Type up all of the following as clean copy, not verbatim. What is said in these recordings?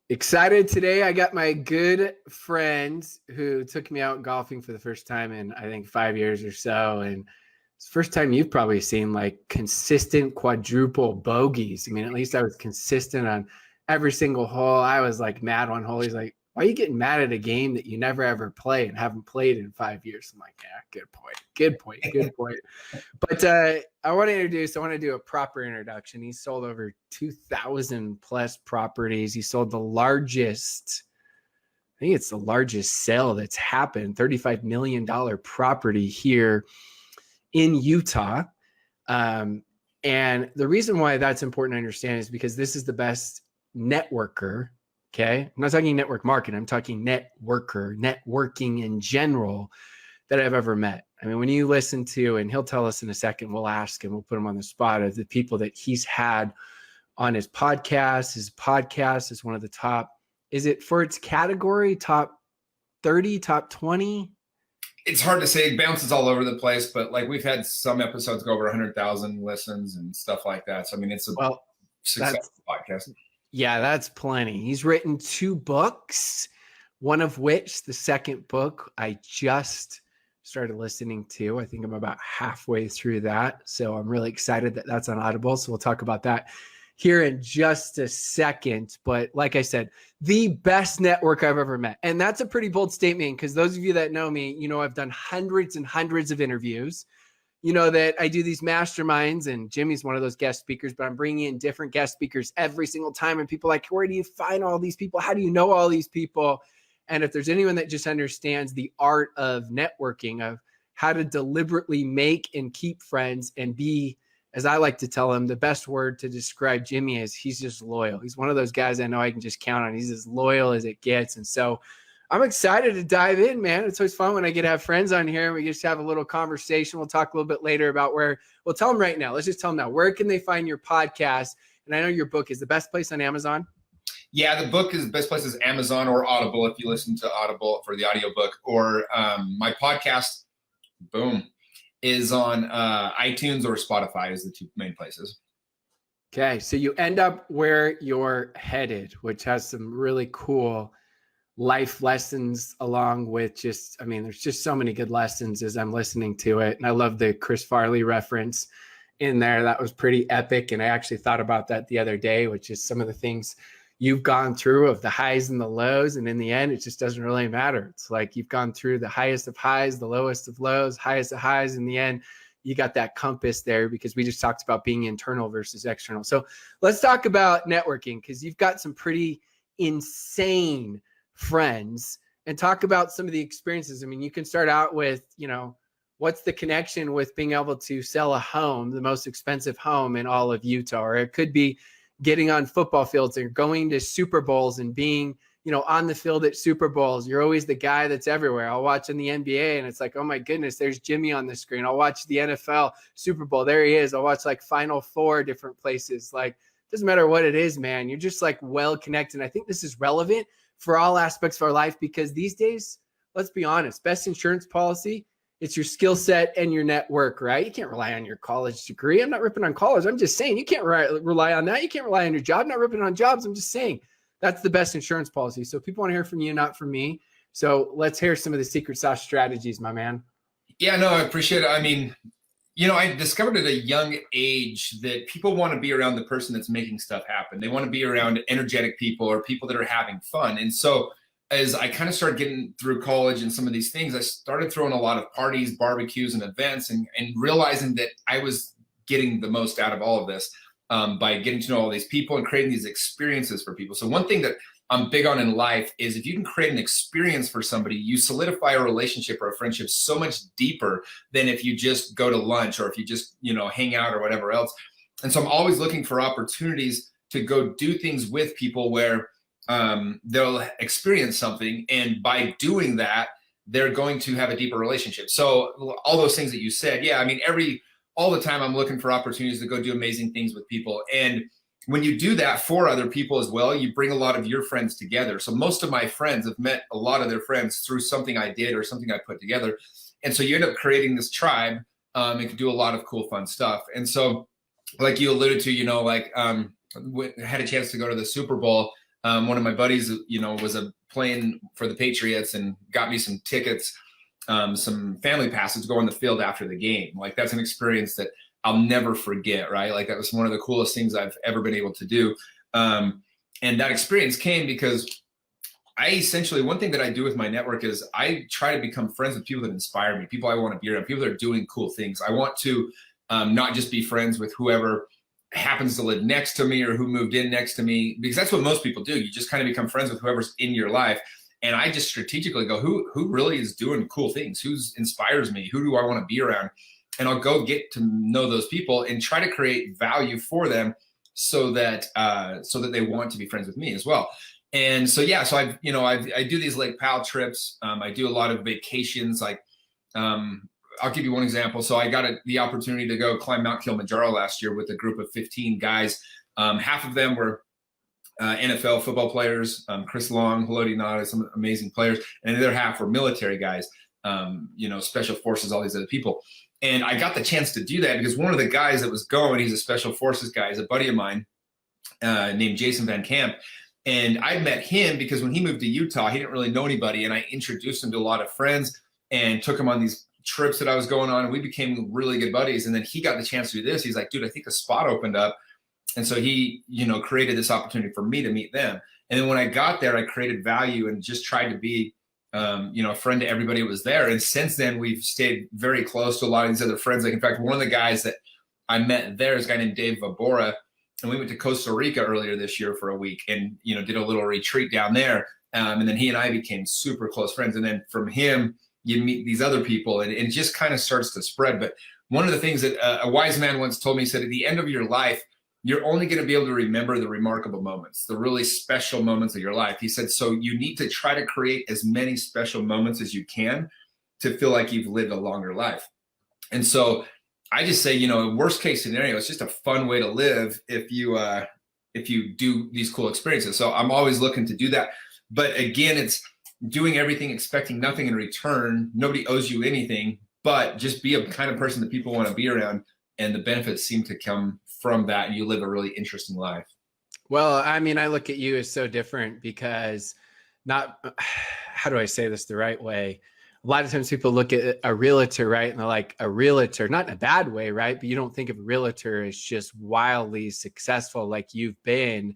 Excited today. I got my good friend who took me out golfing for the first time in I think 5 years or so. And it's the first time you've probably seen like consistent quadruple bogeys. I mean, at least I was consistent on every single hole. I was like mad one hole. He's like, why are you getting mad at a game that you never ever play and haven't played in 5 years? I'm like, yeah, good point. Good point. Good point. But I want to do a proper introduction. He sold over 2,000 plus properties. He sold the largest, I think it's the largest sale that's happened, $35 million property here in Utah. And the reason why that's important to understand is because this is the best networker. Okay. I'm not talking network marketing. I'm talking networking in general that I've ever met. I mean, when you listen to, and he'll tell us in a second, we'll ask him, we'll put him on the spot of the people that he's had on his podcast. His podcast is one of the top, is it for its category, top 30, top 20? It's hard to say. It bounces all over the place, but like we've had some episodes go over 100,000 listens and stuff like that. So, I mean, it's a successful podcast. Yeah, that's plenty. He's written 2 books, one of which, the second book, I just started listening to. I think I'm about halfway through that. So I'm really excited that that's on Audible. So we'll talk about that here in just a second. But like I said, the best network I've ever met. And that's a pretty bold statement because those of you that know me, you know, I've done hundreds and hundreds of interviews. You know that I do these masterminds and Jimmy's one of those guest speakers, but I'm bringing in different guest speakers every single time. And people are like, where do you find all these people? How do you know all these people? And if there's anyone that just understands the art of networking, of how to deliberately make and keep friends and be, as I like to tell him, the best word to describe Jimmy is he's just loyal. He's one of those guys I know I can just count on. He's as loyal as it gets. And so I'm excited to dive in, man. It's always fun when I get to have friends on here. We just have a little conversation. We'll talk a little bit later about we'll tell them right now. Let's just tell them now. Where can they find your podcast? And I know your book is the best place on Amazon. Yeah, the book is the best place is Amazon or Audible if you listen to Audible for the audiobook, or my podcast, boom, is on iTunes or Spotify is the 2 main places. Okay, so you end up where you're headed, which has some really cool life lessons along with just, I mean, there's just so many good lessons as I'm listening to it. And I love the Chris Farley reference in there. That was pretty epic. And I actually thought about that the other day, which is some of the things you've gone through of the highs and the lows. And in the end, it just doesn't really matter. It's like you've gone through the highest of highs, the lowest of lows, highest of highs. In the end, you got that compass there because we just talked about being internal versus external. So let's talk about networking because you've got some pretty insane friends and talk about some of the experiences. I mean, you can start out with, you know, what's the connection with being able to sell a home, the most expensive home in all of Utah, or it could be getting on football fields and going to Super Bowls and being, you know, on the field at Super Bowls. You're always the guy that's everywhere. I'll watch in the NBA and it's like, oh my goodness, there's Jimmy on the screen. I'll watch the NFL Super Bowl. There he is. I'll watch like Final Four different places. Like, doesn't matter what it is, man. You're just like well connected. And I think this is relevant for all aspects of our life because these days, let's be honest, best insurance policy, it's your skill set and your network, right? You can't rely on your college degree. I'm not ripping on college. I'm just saying you can't rely on that. You can't rely on your job. I'm not ripping on jobs. I'm just saying that's the best insurance policy. So people want to hear from you, not from me. So let's hear some of the secret sauce strategies, my man. Yeah, no, I appreciate it. I mean, you know, I discovered at a young age that people want to be around the person that's making stuff happen. They want to be around energetic people or people that are having fun. And so as I kind of started getting through college and some of these things, I started throwing a lot of parties, barbecues, and events and realizing that I was getting the most out of all of this by getting to know all these people and creating these experiences for people. So one thing that I'm big on in life is if you can create an experience for somebody, you solidify a relationship or a friendship so much deeper than if you just go to lunch or if you just, you know, hang out or whatever else. And so I'm always looking for opportunities to go do things with people where they'll experience something. And by doing that, they're going to have a deeper relationship. So all those things that you said, yeah, I mean, all the time I'm looking for opportunities to go do amazing things with people. And when you do that for other people as well, you bring a lot of your friends together. So most of my friends have met a lot of their friends through something I did or something I put together. And so you end up creating this tribe and can do a lot of cool, fun stuff. And so like you alluded to, you know, like had a chance to go to the Super Bowl One of my buddies, was playing for the Patriots and got me some tickets, some family passes to go on the field after the game. Like, that's an experience that I'll never forget, right? Like, that was one of the coolest things I've ever been able to do. And that experience came because one thing that I do with my network is I try to become friends with people that inspire me, people I want to be around, people that are doing cool things. I want to not just be friends with whoever happens to live next to me or who moved in next to me, because that's what most people do. You just kind of become friends with whoever's in your life. And I just strategically go, who really is doing cool things? Who inspires me? Who do I want to be around? And I'll go get to know those people and try to create value for them so that they want to be friends with me as well. And so, yeah, so I do these Lake Powell trips. I do a lot of vacations. Like, I'll give you one example. So I got the opportunity to go climb Mount Kilimanjaro last year with a group of 15 guys. Half of them were NFL football players, Chris Long, Haloti Ngata, some amazing players. And the other half were military guys, special forces, all these other people. And I got the chance to do that because one of the guys that was going, he's a special forces guy, he's a buddy of mine named Jason Van Camp. And I met him because when he moved to Utah, he didn't really know anybody. And I introduced him to a lot of friends and took him on these trips that I was going on. And we became really good buddies. And then he got the chance to do this. He's like, dude, I think a spot opened up. And so he, created this opportunity for me to meet them. And then when I got there, I created value and just tried to be, a friend to everybody that was there. And since then, we've stayed very close to a lot of these other friends. Like, in fact, one of the guys that I met there is a guy named Dave Vabora. And we went to Costa Rica earlier this year for a week and, did a little retreat down there. And then he and I became super close friends. And then from him, you meet these other people and it just kind of starts to spread. But one of the things that a wise man once told me, he said, at the end of your life, you're only going to be able to remember the remarkable moments, the really special moments of your life. He said, so you need to try to create as many special moments as you can to feel like you've lived a longer life. And so I just say, worst case scenario, it's just a fun way to live if you do these cool experiences. So I'm always looking to do that. But again, it's doing everything, expecting nothing in return. Nobody owes you anything, but just be a kind of person that people want to be around. And the benefits seem to come from that. And you live a really interesting life. Well, I mean, I look at you as so different because how do I say this the right way? A lot of times people look at a realtor, right? And they're like, a realtor, not in a bad way, right? But you don't think of a realtor as just wildly successful like you've been.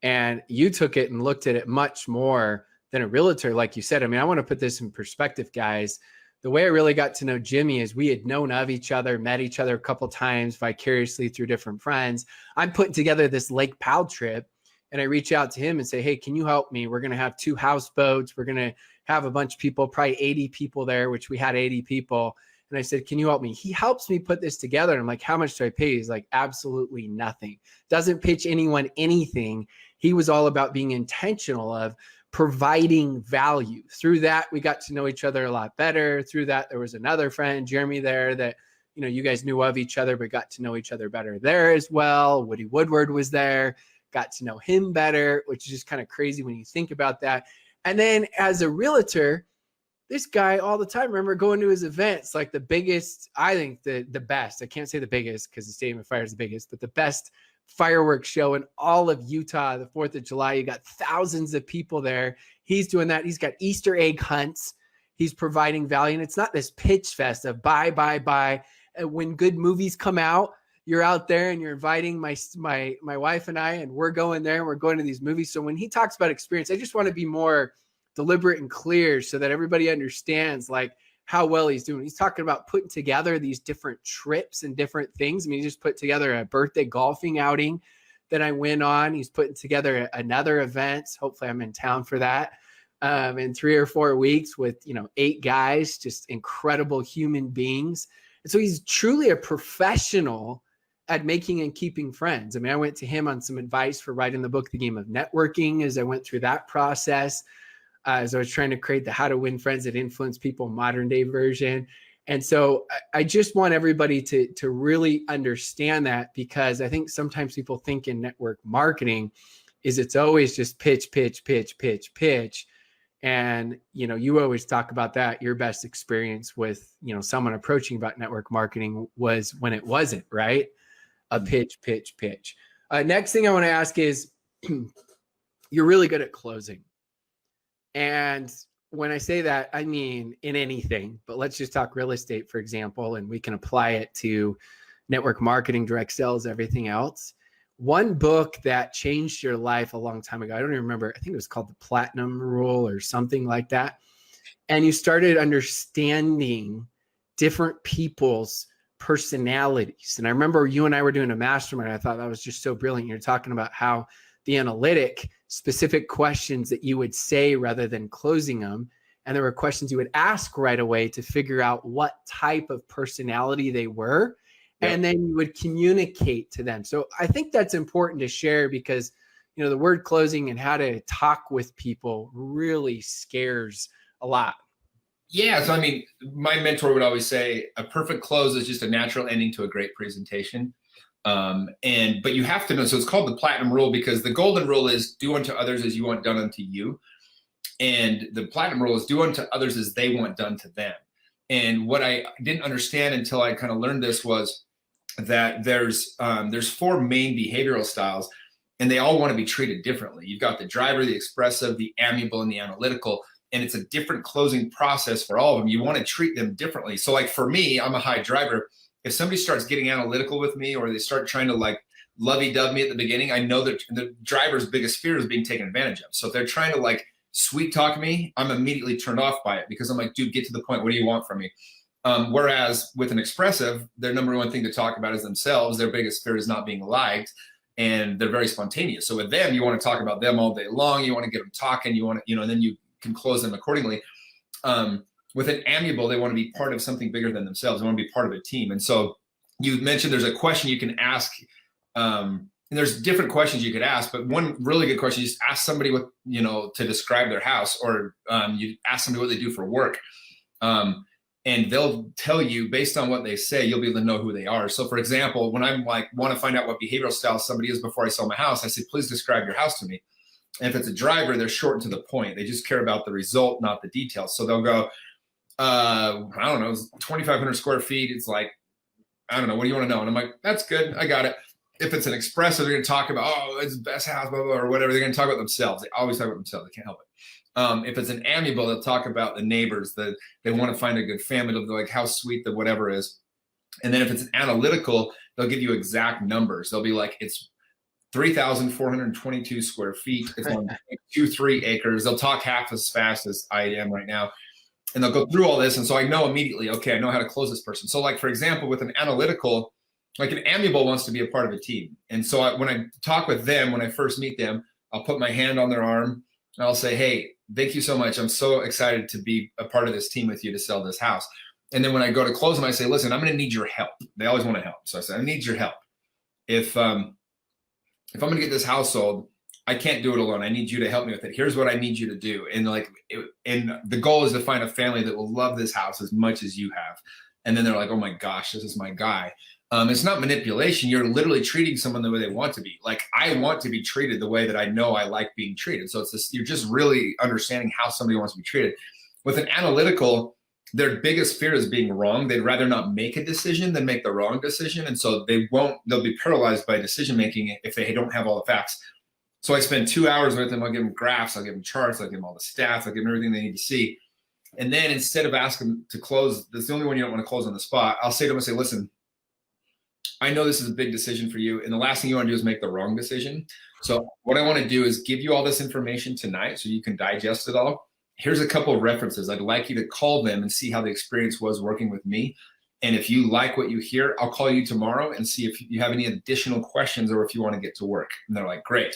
And you took it and looked at it much more than a realtor, like you said. I mean, I want to put this in perspective, guys. The way I really got to know Jimmy is we had known of each other, met each other a couple times vicariously through different friends. I'm putting together this Lake Powell trip and I reach out to him and say, hey, can you help me? We're going to have 2 houseboats. We're going to have a bunch of people, probably 80 people there, which we had 80 people. And I said, can you help me? He helps me put this together. And I'm like, how much do I pay? He's like, absolutely nothing. Doesn't pitch anyone anything. He was all about being intentional of providing value. Through that, we got to know each other a lot better. Through that, there was another friend, Jeremy, there that, you guys knew of each other, but got to know each other better there as well. Woody Woodward was there, got to know him better, which is just kind of crazy when you think about that. And then as a realtor, this guy all the time, remember going to his events, like the biggest, I think the best, I can't say the biggest because the Stadium of Fire is the biggest, but the best fireworks show in all of Utah, the 4th of July. You got thousands of people there. He's doing that. He's got Easter egg hunts. He's providing value. And it's not this pitch fest of buy. And when good movies come out, you're out there and you're inviting my wife and I, and we're going there and we're going to these movies. So when he talks about experience, I just want to be more deliberate and clear so that everybody understands like how well he's doing. He's talking about putting together these different trips and different things. I mean, he just put together a birthday golfing outing that I went on. He's putting together another event. Hopefully I'm in town for that in 3 or 4 weeks with, 8 guys, just incredible human beings. And so he's truly a professional at making and keeping friends. I mean, I went to him on some advice for writing the book, The Game of Networking, as I went through that process. As I was trying to create the How to Win Friends That Influence People modern day version. And so I just want everybody to really understand that, because I think sometimes people think in network marketing is it's always just pitch. And, you always talk about that. Your best experience with, someone approaching about network marketing was when it wasn't, right? A pitch. Next thing I want to ask is, you're really good at closing. And when I say that, I mean in anything, but let's just talk real estate, for example, and we can apply it to network marketing, direct sales, everything else. One book that changed your life a long time ago, I don't even remember, I think it was called The Platinum Rule or something like that. And you started understanding different people's personalities. And I remember you and I were doing a mastermind. I thought that was just so brilliant. You're talking about how the analytic specific questions that you would say rather than closing them. And there were questions you would ask right away to figure out what type of personality they were. Yep. And then you would communicate to them. So I think that's important to share because, you know, the word closing and how to talk with people really scares a lot. Yeah. So, I mean, my mentor would always say a perfect close is just a natural ending to a great presentation. But you have to know, so it's called the platinum rule because the golden rule is do unto others as you want done unto you. And the platinum rule is do unto others as they want done to them. And what I didn't understand until I kind of learned this was that there's 4 main behavioral styles and they all want to be treated differently. You've got the driver, the expressive, the amiable, and the analytical. And it's a different closing process for all of them. You want to treat them differently. So like for me, I'm a high driver. If somebody starts getting analytical with me or they start trying to like lovey-dove me at the beginning, I know that the driver's biggest fear is being taken advantage of. So if they're trying to like sweet talk me, I'm immediately turned off by it because I'm like, dude, get to the point. What do you want from me? Whereas with an expressive, their number one thing to talk about is themselves. Their biggest fear is not being liked and they're very spontaneous. So with them, you want to talk about them all day long. You want to get them talking. You want to, you know, and then you can close them accordingly. With an amiable, they want to be part of something bigger than themselves. They want to be part of a team. And so you mentioned there's a question you can ask. And there's different questions you could ask, but one really good question, you just ask somebody what, you know, to describe their house, or you ask somebody what they do for work. And they'll tell you based on what they say, you'll be able to know who they are. So for example, when I'm like, want to find out what behavioral style somebody is before I sell my house, I say, please describe your house to me. And if it's a driver, they're short and to the point. They just care about the result, not the details. So they'll go, I don't know, 2,500 square feet. It's like, I don't know, what do you want to know? And I'm like, that's good. I got it. If it's an expressive, they're going to talk about, oh, it's the best house, blah, blah, blah, or whatever. They're going to talk about themselves. They always talk about themselves. They can't help it. If it's an amiable, they'll talk about the neighbors, that they want to find a good family, like how sweet the whatever is. And then if it's an analytical, they'll give you exact numbers. They'll be like, it's 3,422 square feet. It's on 2-3 acres. They'll talk half as fast as I am right now. And they'll go through all this. And so I know immediately, okay, I know how to close this person. So like, for example, with an analytical, like an amiable wants to be a part of a team. And so when I talk with them, when I first meet them, I'll put my hand on their arm and I'll say, hey, thank you so much. I'm so excited to be a part of this team with you to sell this house. And then when I go to close them, I say, listen, I'm going to need your help. They always want to help. So I say, I need your help. If I'm going to get this house sold, I can't do it alone. I need you to help me with it. Here's what I need you to do. And and the goal is to find a family that will love this house as much as you have. And then they're like, oh my gosh, this is my guy. It's not manipulation. You're literally treating someone the way they want to be. Like, I want to be treated the way that I know I like being treated. So it's this, you're just really understanding how somebody wants to be treated. With an analytical, their biggest fear is being wrong. They'd rather not make a decision than make the wrong decision. And so they'll be paralyzed by decision-making if they don't have all the facts. So I spend 2 hours with them. I'll give them graphs. I'll give them charts. I'll give them all the stats. I'll give them everything they need to see. And then instead of asking them to close, that's the only one you don't want to close on the spot. I'll say to them, I say, listen, I know this is a big decision for you. And the last thing you want to do is make the wrong decision. So what I want to do is give you all this information tonight so you can digest it all. Here's a couple of references. I'd like you to call them and see how the experience was working with me. And if you like what you hear, I'll call you tomorrow and see if you have any additional questions or if you want to get to work. And they're like, great.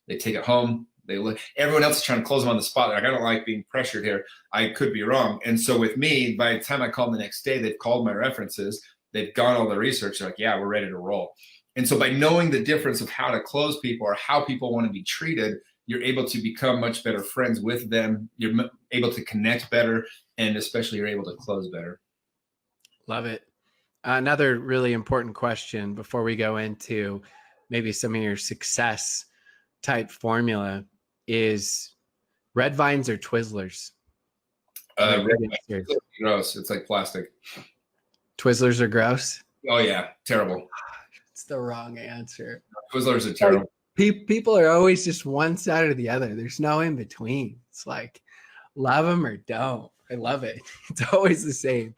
They take it home. They look. Everyone else is trying to close them on the spot. They're like, I don't like being pressured here. I could be wrong. And so with me, by the time I call them the next day, they've called my references. They've done all the research. They're like, yeah, we're ready to roll. And so by knowing the difference of how to close people or how people want to be treated, you're able to become much better friends with them. You're able to connect better, and especially you're able to close better. Love it. Another really important question before we go into maybe some of your success type formula is red vines or Twizzlers? Red vines, gross. It's like plastic. Twizzlers are gross? Oh yeah, terrible. It's the wrong answer. Twizzlers are terrible. People are always just one side or the other. There's no in between. It's like love them or don't. I love it. It's always the same.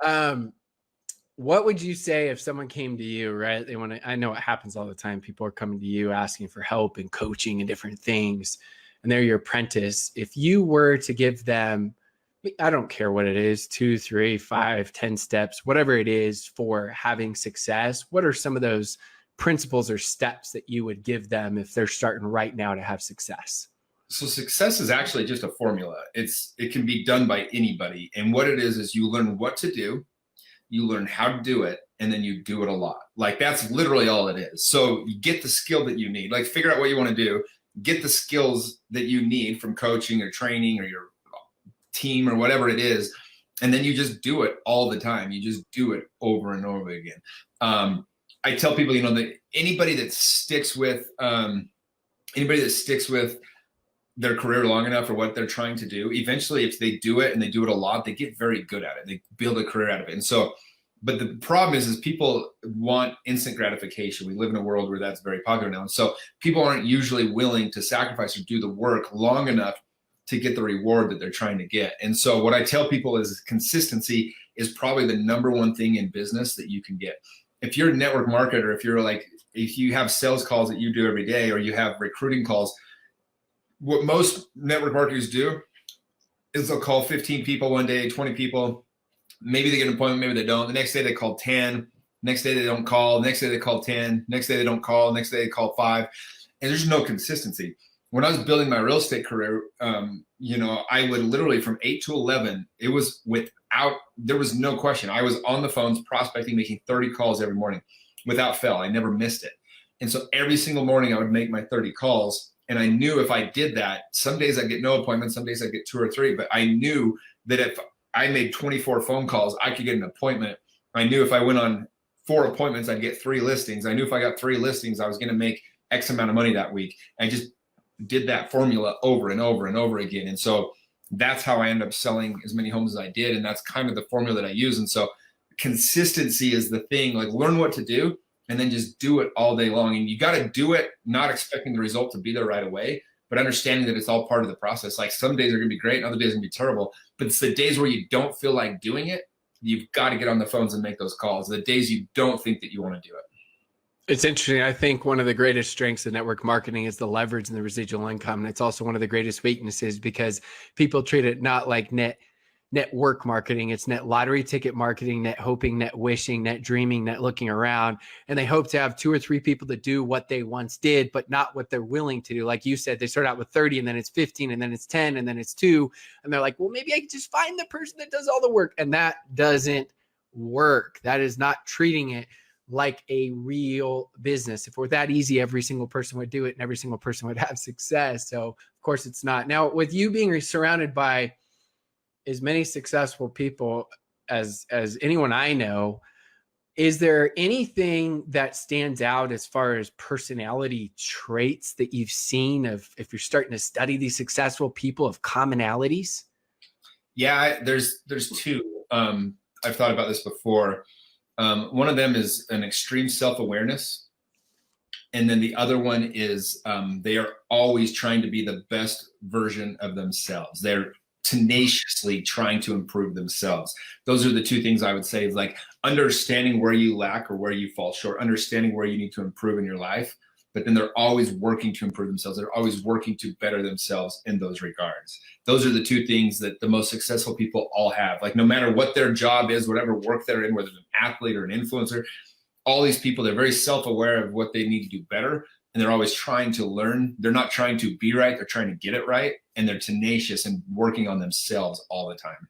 Um, what would you say if someone came to you, right? They want to, I know it happens all the time. People are coming to you asking for help and coaching and different things, and they're your apprentice. If you were to give them, I don't care what it is, 2, 3, 5, 10 steps, whatever it is for having success, what are some of those principles or steps that you would give them if they're starting right now to have success? So success is actually just a formula. It can be done by anybody. And what it is you learn what to do, you learn how to do it, and then you do it a lot. Like that's literally all it is. So you get the skill that you need. Like figure out what you want to do, get the skills that you need from coaching or training or your team or whatever it is, and then you just do it all the time. You just do it over and over again. I tell people, that anybody that sticks with their career long enough for what they're trying to do, eventually, if they do it and they do it a lot, they get very good at it. They build a career out of it. And so, but the problem is people want instant gratification. We live in a world where that's very popular now. And so people aren't usually willing to sacrifice or do the work long enough to get the reward that they're trying to get. And so what I tell people is consistency is probably the number one thing in business that you can get. If you're a network marketer, if you have sales calls that you do every day, or you have recruiting calls, what most network marketers do is they'll call 15 people one day, 20 people. Maybe they get an appointment, maybe they don't. The next day they call 10. Next day they don't call. Next day they call 10. Next day they don't call. Next day they call 5. And there's no consistency. When I was building my real estate career, I would literally from 8 to 11, there was no question. I was on the phones prospecting, making 30 calls every morning without fail. I never missed it. And so every single morning I would make my 30 calls. And I knew if I did that, some days I'd get no appointments, some days I'd get 2 or 3, but I knew that if I made 24 phone calls, I could get an appointment. I knew if I went on 4 appointments, I'd get 3 listings. I knew if I got 3 listings, I was going to make X amount of money that week. And I just did that formula over and over and over again. And so that's how I ended up selling as many homes as I did. And that's kind of the formula that I use. And so consistency is the thing. Like learn what to do and then just do it all day long. And you got to do it, not expecting the result to be there right away, but understanding that it's all part of the process. Like some days are going to be great, and other days are going to be terrible. But it's the days where you don't feel like doing it, you've got to get on the phones and make those calls. The days you don't think that you want to do it. It's interesting. I think one of the greatest strengths of network marketing is the leverage and the residual income. And it's also one of the greatest weaknesses because people treat it not like network marketing. It's net lottery ticket marketing, net hoping, net wishing, net dreaming, net looking around. And they hope to have 2 or 3 people to do what they once did, but not what they're willing to do. Like you said, they start out with 30 and then it's 15 and then it's 10 and then it's 2. And they're like, well, maybe I can just find the person that does all the work. And that doesn't work. That is not treating it like a real business. If it were that easy, every single person would do it and every single person would have success. So of course it's not. Now, with you being surrounded by as many successful people as anyone I know, is there anything that stands out as far as personality traits that you've seen of, if you're starting to study these successful people, of commonalities? Yeah, there's 2. I've thought about this before. One of them is an extreme self-awareness. And then the other one is they are always trying to be the best version of themselves. They're tenaciously trying to improve themselves. Those are the 2 things I would say, is like understanding where you lack or where you fall short, understanding where you need to improve in your life, but then they're always working to improve themselves. They're always working to better themselves in those regards. Those are the 2 things that the most successful people all have. Like no matter what their job is, whatever work they're in, whether it's an athlete or an influencer, all these people, they're very self-aware of what they need to do better. And they're always trying to learn. They're not trying to be right. They're trying to get it right. And they're tenacious and working on themselves all the time.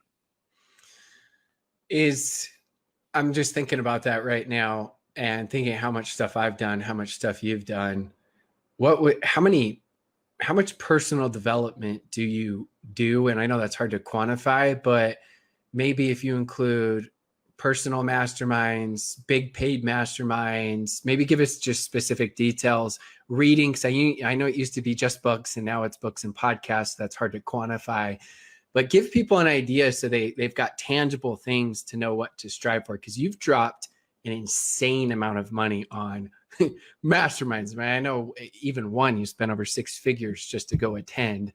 I'm just thinking about that right now and thinking how much stuff I've done, how much stuff you've done. How much personal development do you do? And I know that's hard to quantify, but maybe if you include personal masterminds, big paid masterminds, maybe give us just specific details. Reading, because I know it used to be just books and now it's books and podcasts. That's hard to quantify, but give people an idea so they've got tangible things to know what to strive for, because you've dropped an insane amount of money on masterminds, man. I know even one you spent over six figures just to go attend.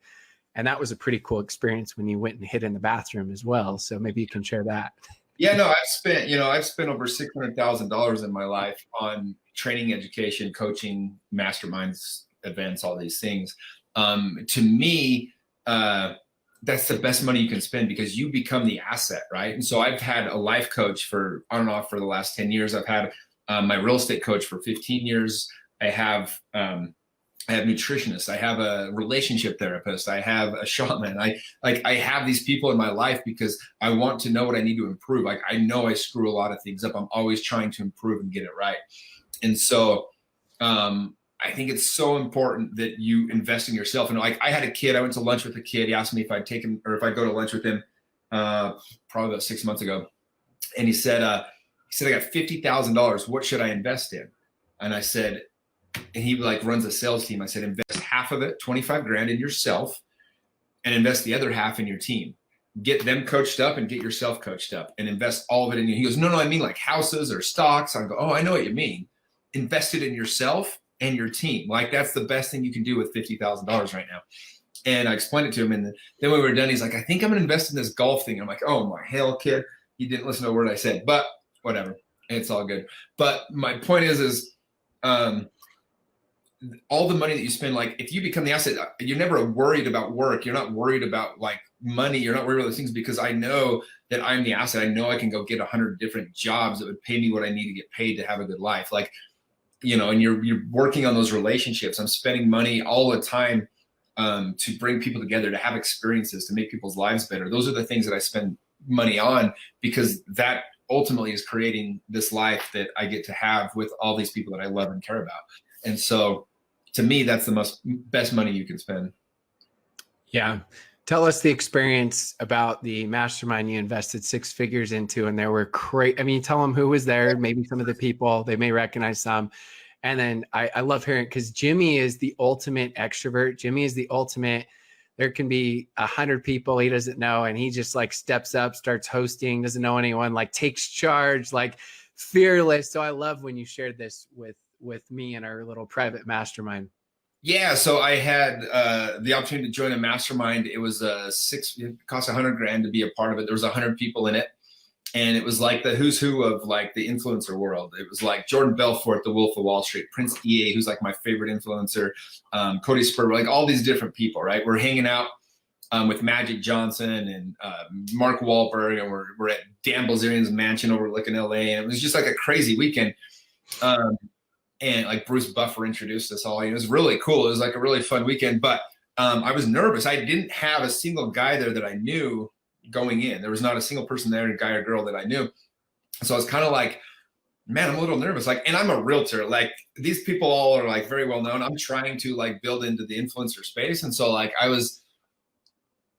And that was a pretty cool experience when you went and hid in the bathroom as well. So maybe you can share that. Yeah, no, I've spent over $600,000 in my life on training, education, coaching, masterminds, events, all these things. To me, that's the best money you can spend because you become the asset, right? And so I've had a life coach for on and off for the last 10 years. I've had my real estate coach for 15 years. I have nutritionists. I have a relationship therapist. I have a shaman. I have these people in my life because I want to know what I need to improve. Like I know I screw a lot of things up. I'm always trying to improve and get it right. And so I think it's so important that you invest in yourself. And like I had a kid, I went to lunch with a kid. He asked me if I'd take him or if I'd go to lunch with him probably about 6 months ago. And he said, I got $50,000. What should I invest in? And I said, and he like runs a sales team. I said, invest half of it, 25 grand in yourself, and invest the other half in your team. Get them coached up and get yourself coached up and invest all of it in you. He goes, no, I mean like houses or stocks. I go, oh, I know what you mean. Invest it in yourself and your team. Like that's the best thing you can do with $50,000 right now. And I explained it to him. And then when we were done, he's like, I think I'm going to invest in this golf thing. I'm like, oh my hell, kid. You didn't listen to a word I said, but whatever. It's all good. But my point is all the money that you spend, like if you become the asset, you're never worried about work. You're not worried about like money. You're not worried about those things because I know that I'm the asset. I know I can go get 100 different jobs that would pay me what I need to get paid to have a good life. Like, you know, and you're working on those relationships. I'm spending money all the time to bring people together, to have experiences, to make people's lives better. Those are the things that I spend money on because that ultimately is creating this life that I get to have with all these people that I love and care about. And so to me, that's the best money you can spend. Yeah. Tell us the experience about the mastermind you invested six figures into, and there were I mean, tell them who was there, maybe some of the people, they may recognize some. And then I love hearing, because Jimmy is the ultimate extrovert. Jimmy is the ultimate. There can be 100 people he doesn't know, and he just like steps up, starts hosting, doesn't know anyone, like takes charge, like fearless. So I love when you shared this with me and our little private mastermind. Yeah, so I had the opportunity to join a mastermind. It was it cost $100,000 to be a part of it. There was 100 people in it, and it was like the who's who of like the influencer world. It was like Jordan Belfort, the Wolf of Wall Street, Prince EA, who's like my favorite influencer, Cody Sperry, like all these different people. Right, we're hanging out with Magic Johnson and Mark Wahlberg, and we're at Dan Bilzerian's mansion overlooking LA, and it was just like a crazy weekend. And like Bruce Buffer introduced us all. It was really cool. It was like a really fun weekend, but I was nervous. I didn't have a single guy there that I knew going in. There was not a single person there, a guy or girl that I knew. So I was kind of like, man, I'm a little nervous. Like, and I'm a realtor. Like these people all are like very well known. I'm trying to like build into the influencer space. And so like, I was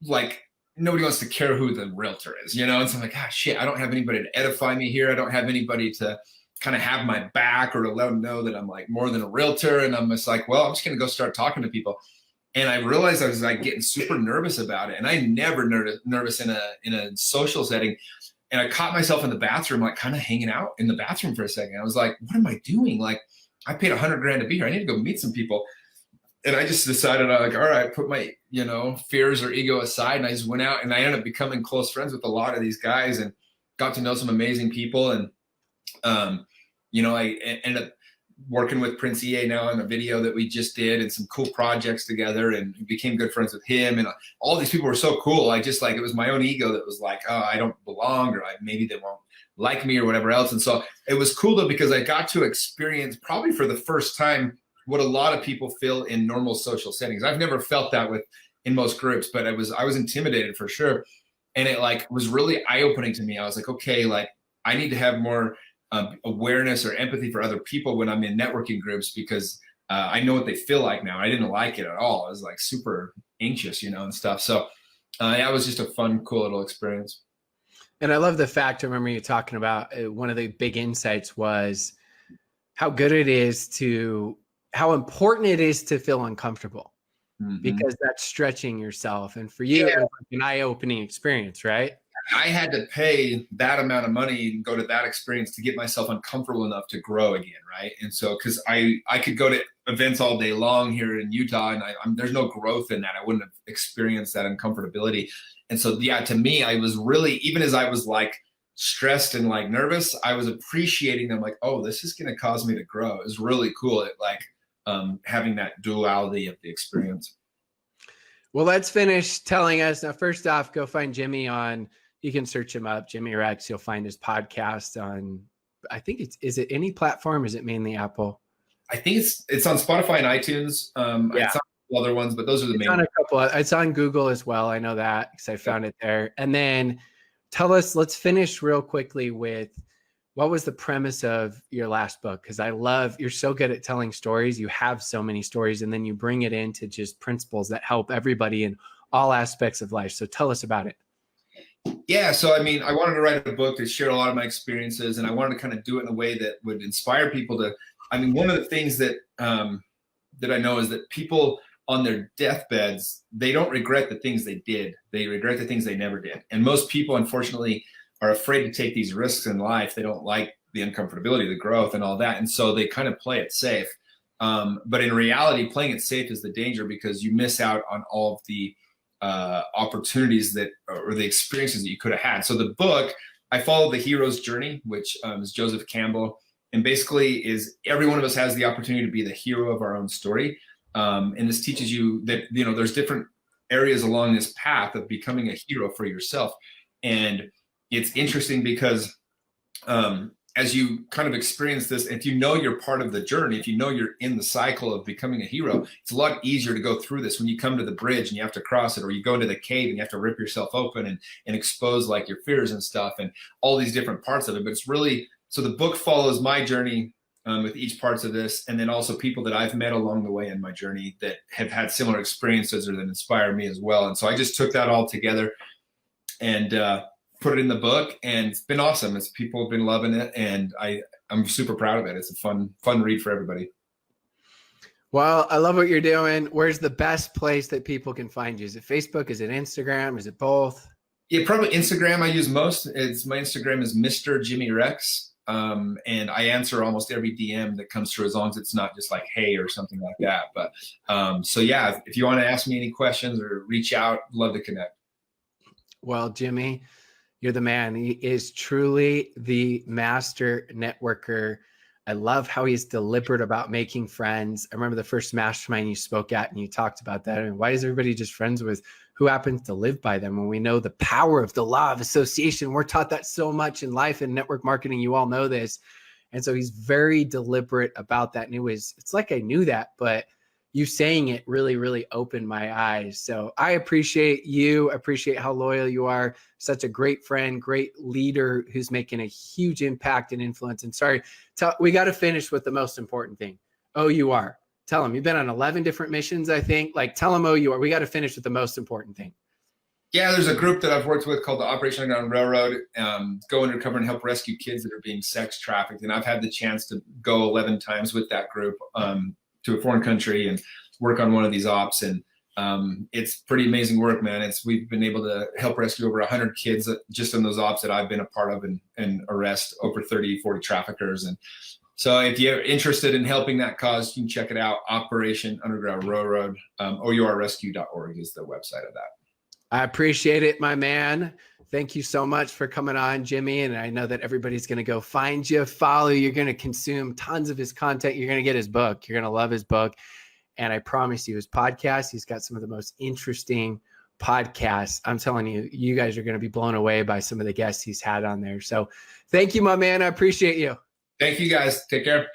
like, nobody wants to care who the realtor is, you know? And so I'm like, ah, shit, I don't have anybody to edify me here. I don't have anybody to kind of have my back or to let them know that I'm like more than a realtor. And I'm just like, well, I'm just going to go start talking to people. And I realized I was like getting super nervous about it. And I never nervous in a social setting. And I caught myself in the bathroom, like kind of hanging out in the bathroom for a second. I was like, what am I doing? Like I paid $100,000 to be here. I need to go meet some people. And I just decided, I like, all right, put my, fears or ego aside. And I just went out and I ended up becoming close friends with a lot of these guys and got to know some amazing people. And, I ended up working with Prince EA now in a video that we just did and some cool projects together, and became good friends with him. And all these people were so cool. I just like, it was my own ego that was like, oh, I don't belong, or maybe they won't like me or whatever else. And so it was cool though, because I got to experience probably for the first time what a lot of people feel in normal social settings. I've never felt that in most groups, but I was intimidated for sure. And it like was really eye-opening to me. I was like, okay, like I need to have more awareness or empathy for other people when I'm in networking groups, because I know what they feel like now. I didn't like it at all. I was like super anxious, and stuff. So that was just a fun, cool little experience. And I love the fact, I remember you talking about one of the big insights was how important it is to feel uncomfortable, because that's stretching yourself. And for you, it was like an eye-opening experience, right? I had to pay that amount of money and go to that experience to get myself uncomfortable enough to grow again, right? And so, because I could go to events all day long here in Utah, and there's no growth in that. I wouldn't have experienced that uncomfortability. And so, yeah, to me, I was really, even as I was like stressed and like nervous, I was appreciating them, like, oh, this is going to cause me to grow. It was really cool at like having that duality of the experience. Well, let's finish telling us now. First off, go find Jimmy on. You can search him up, Jimmy Rex. You'll find his podcast on. I think is it any platform? Is it mainly Apple? I think it's on Spotify and iTunes. Yeah. It's on other ones, but those are the main. On a couple. It's on Google as well. I know that because I found it there. And then tell us. Let's finish real quickly with what was the premise of your last book? Because you're so good at telling stories. You have so many stories, and then you bring it into just principles that help everybody in all aspects of life. So tell us about it. Yeah. So, I mean, I wanted to write a book that shared a lot of my experiences, and I wanted to kind of do it in a way that would inspire people to, I mean, one of the things that, that I know is that people on their deathbeds, they don't regret the things they did. They regret the things they never did. And most people, unfortunately, are afraid to take these risks in life. They don't like the uncomfortability, the growth and all that. And so they kind of play it safe. But in reality, playing it safe is the danger, because you miss out on all of the opportunities that, or the experiences that you could have had. So the book, I followed the hero's journey, which is Joseph Campbell. And basically is every one of us has the opportunity to be the hero of our own story. And this teaches you that, you know, there's different areas along this path of becoming a hero for yourself. And it's interesting because as you kind of experience this, if you know you're part of the journey, if you know you're in the cycle of becoming a hero, it's a lot easier to go through this when you come to the bridge and you have to cross it, or you go into the cave and you have to rip yourself open and expose like your fears and stuff and all these different parts of it. But it's really, so the book follows my journey with each parts of this, and then also people that I've met along the way in my journey that have had similar experiences or that inspire me as well. And so I just took that all together and put it in the book, and it's been awesome. It's, people have been loving it, and I'm super proud of it. It's a fun read for everybody. Well, I love what you're doing. Where's the best place that people can find you? Is it Facebook? Is it Instagram? Is it both? Yeah, probably Instagram. I use most. My Instagram is Mr. Jimmy Rex. And I answer almost every DM that comes through, as long as it's not just like, hey, or something like that. But so yeah, if you want to ask me any questions or reach out, love to connect. Well, Jimmy, you're the man. He is truly the master networker. I love how he's deliberate about making friends. I remember the first mastermind you spoke at, and you talked about that. I mean, why is everybody just friends with who happens to live by them? When we know the power of the law of association, we're taught that so much in life and network marketing. You all know this. And so he's very deliberate about that. And it's like I knew that, but you saying it really, really opened my eyes. So I appreciate you. I appreciate how loyal you are. Such a great friend, great leader who's making a huge impact and influence. And sorry, we got to finish with the most important thing. OUR. Tell them you've been on 11 different missions, I think. Like, tell them OUR. We got to finish with the most important thing. Yeah, there's a group that I've worked with called the Operation Underground Railroad. Go undercover and help rescue kids that are being sex trafficked. And I've had the chance to go 11 times with that group to a foreign country and work on one of these ops. And it's pretty amazing work, man. We've been able to help rescue over 100 kids just in those ops that I've been a part of, and arrest over 30, 40 traffickers. And so if you're interested in helping that cause, you can check it out. Operation Underground Railroad, OURrescue.org is the website of that. I appreciate it, my man. Thank you so much for coming on, Jimmy. And I know that everybody's going to go find you, follow you. You're going to consume tons of his content. You're going to get his book. You're going to love his book. And I promise you, his podcast, he's got some of the most interesting podcasts. I'm telling you, you guys are going to be blown away by some of the guests he's had on there. So thank you, my man. I appreciate you. Thank you, guys. Take care.